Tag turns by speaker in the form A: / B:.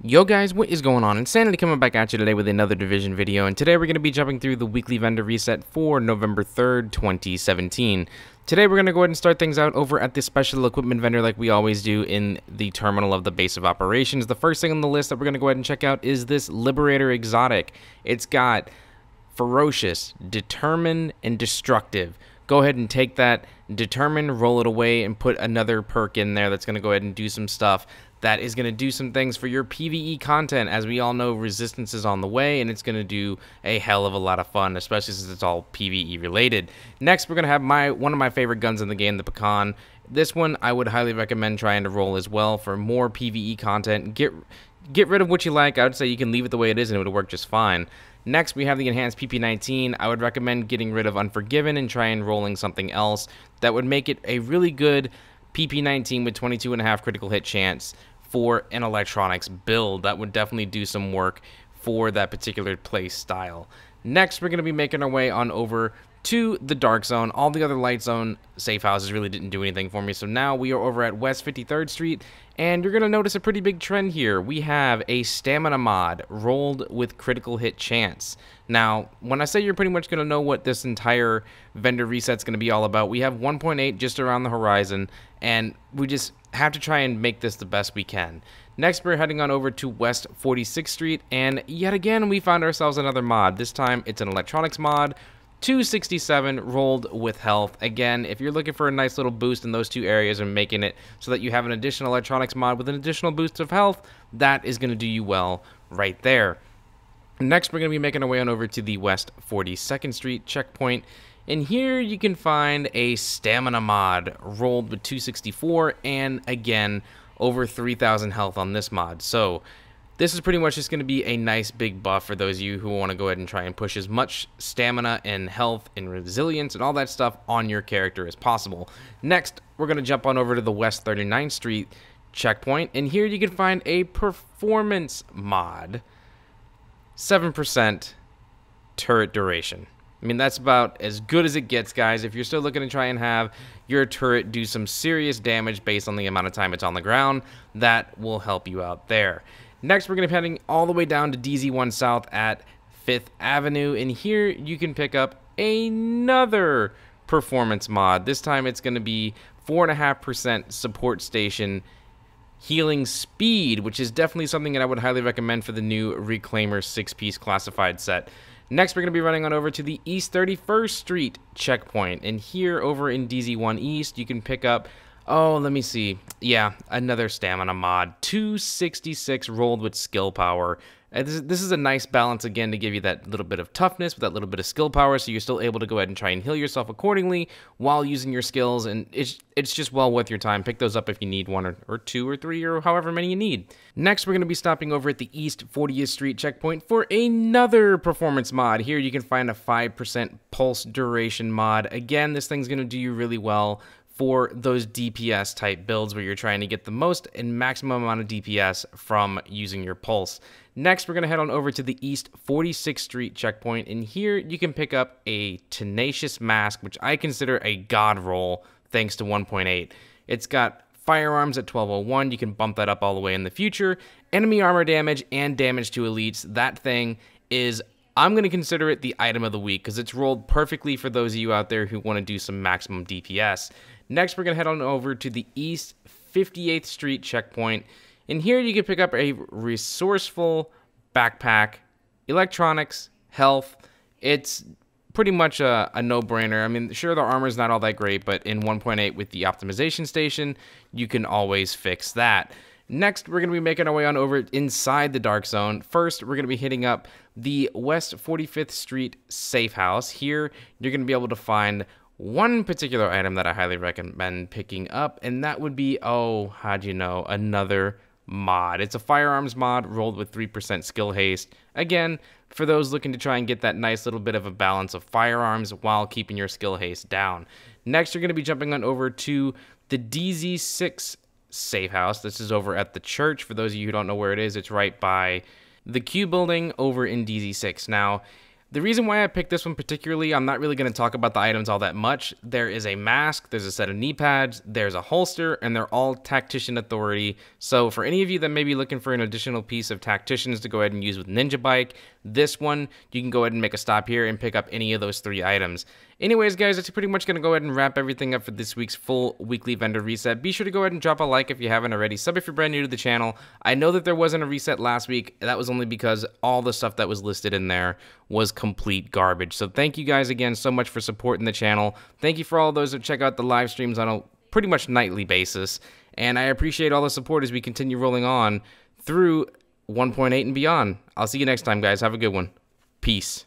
A: Yo guys, what is going on? Insanity coming back at you today with another Division video, and today we're going to be jumping through the weekly vendor reset for November 3rd, 2017. Today we're going to go ahead and start things out over at the special equipment vendor like we always do in the terminal of the base of operations. The first thing on the list that we're going to go ahead and check out is this Liberator Exotic. It's got Ferocious, Determined, and Destructive. Go ahead and take that Determined, roll it away, and put another perk in there that's going to go ahead and do some stuff that is going to do some things for your PvE content. As we all know, Resistance is on the way, and it's going to do a hell of a lot of fun, especially since it's all PvE related. Next, we're going to have one of my favorite guns in the game, the Pecan. This one I would highly recommend trying to roll as well for more PvE content. Get rid of what you like. I would say you can leave it the way it is and it would work just fine. Next, we have the enhanced PP19. I would recommend getting rid of Unforgiven and trying rolling something else that would make it a really good PP19 with 22.5 critical hit chance for an electronics build. That would definitely do some work for that particular play style. Next, we're going to be making our way on over to the Dark Zone. All the other Light Zone safe houses really didn't do anything for me, so now we are over at West 53rd Street, and you're going to notice a pretty big trend here. We have a stamina mod rolled with critical hit chance. Now, when I say you're pretty much going to know what this entire vendor reset's going to be all about, we have 1.8 just around the horizon, and we just have to try and make this the best we can. Next, we're heading on over to West 46th Street, and yet again, we found ourselves another mod. This time, it's an electronics mod, 267 rolled with health. Again, if you're looking for a nice little boost in those two areas and making it so that you have an additional electronics mod with an additional boost of health, that is going to do you well right there. Next, we're going to be making our way on over to the West 42nd Street checkpoint. And here you can find a stamina mod rolled with 264 and again over 3,000 health on this mod. So this is pretty much just going to be a nice big buff for those of you who want to go ahead and try and push as much stamina and health and resilience and all that stuff on your character as possible. Next, we're going to jump on over to the West 39th Street checkpoint, and here you can find a performance mod, 7% turret duration. I mean, that's about as good as it gets, guys. If you're still looking to try and have your turret do some serious damage based on the amount of time it's on the ground, that will help you out there. Next, we're going to be heading all the way down to DZ1 South at 5th Avenue, and here you can pick up another performance mod. This time it's going to be 4.5% support station healing speed, which is definitely something that I would highly recommend for the new Reclaimer 6-piece classified set. Next, we're going to be running on over to the East 31st Street checkpoint, and here over in DZ1 East, you can pick up, oh, let me see, yeah, another stamina mod, 266 rolled with skill power. This is a nice balance, again, to give you that little bit of toughness with that little bit of skill power, so you're still able to go ahead and try and heal yourself accordingly while using your skills, and it's just well worth your time. Pick those up if you need one or two or three or however many you need. Next, we're going to be stopping over at the East 40th Street checkpoint for another performance mod. Here you can find a 5% pulse duration mod. Again, this thing's going to do you really well for those DPS type builds where you're trying to get the most and maximum amount of DPS from using your pulse. Next, we're going to head on over to the East 46th Street checkpoint, and here you can pick up a Tenacious Mask, which I consider a god roll thanks to 1.8. It's got firearms at 1201. You can bump that up all the way in the future. Enemy armor damage and damage to elites. That thing is, I'm going to consider it the item of the week because it's rolled perfectly for those of you out there who want to do some maximum DPS. Next, we're going to head on over to the East 58th Street checkpoint, and here you can pick up a resourceful backpack, electronics, health. It's pretty much a no-brainer. I mean, sure, the armor's not all that great, but in 1.8 with the optimization station, you can always fix that. Next, we're going to be making our way on over inside the Dark Zone. First, we're going to be hitting up the West 45th Street safe house. Here, you're going to be able to find one particular item that I highly recommend picking up, and that would be, oh, how'd you know, another mod. It's a firearms mod rolled with 3% skill haste. Again, for those looking to try and get that nice little bit of a balance of firearms while keeping your skill haste down. Next, you're going to be jumping on over to the DZ6 safe house. This is over at the church. For those of you who don't know where it is, it's right by the Q building over in DZ6. Now, The reason why I picked this one particularly, I'm not really going to talk about the items all that much. There is a mask, there's a set of knee pads, there's a holster, and they're all Tactician Authority. So for any of you that may be looking for an additional piece of Tacticians to go ahead and use with Ninja Bike, this one, you can go ahead and make a stop here and pick up any of those 3 items. Anyways, guys, that's pretty much going to go ahead and wrap everything up for this week's full weekly vendor reset. Be sure to go ahead and drop a like if you haven't already. Sub if you're brand new to the channel. I know that there wasn't a reset last week. That was only because all the stuff that was listed in there was complete garbage. So thank you guys again so much for supporting the channel. Thank you for all those that check out the live streams on a pretty much nightly basis. And I appreciate all the support as we continue rolling on through 1.8 and beyond. I'll see you next time, guys. Have a good one. Peace.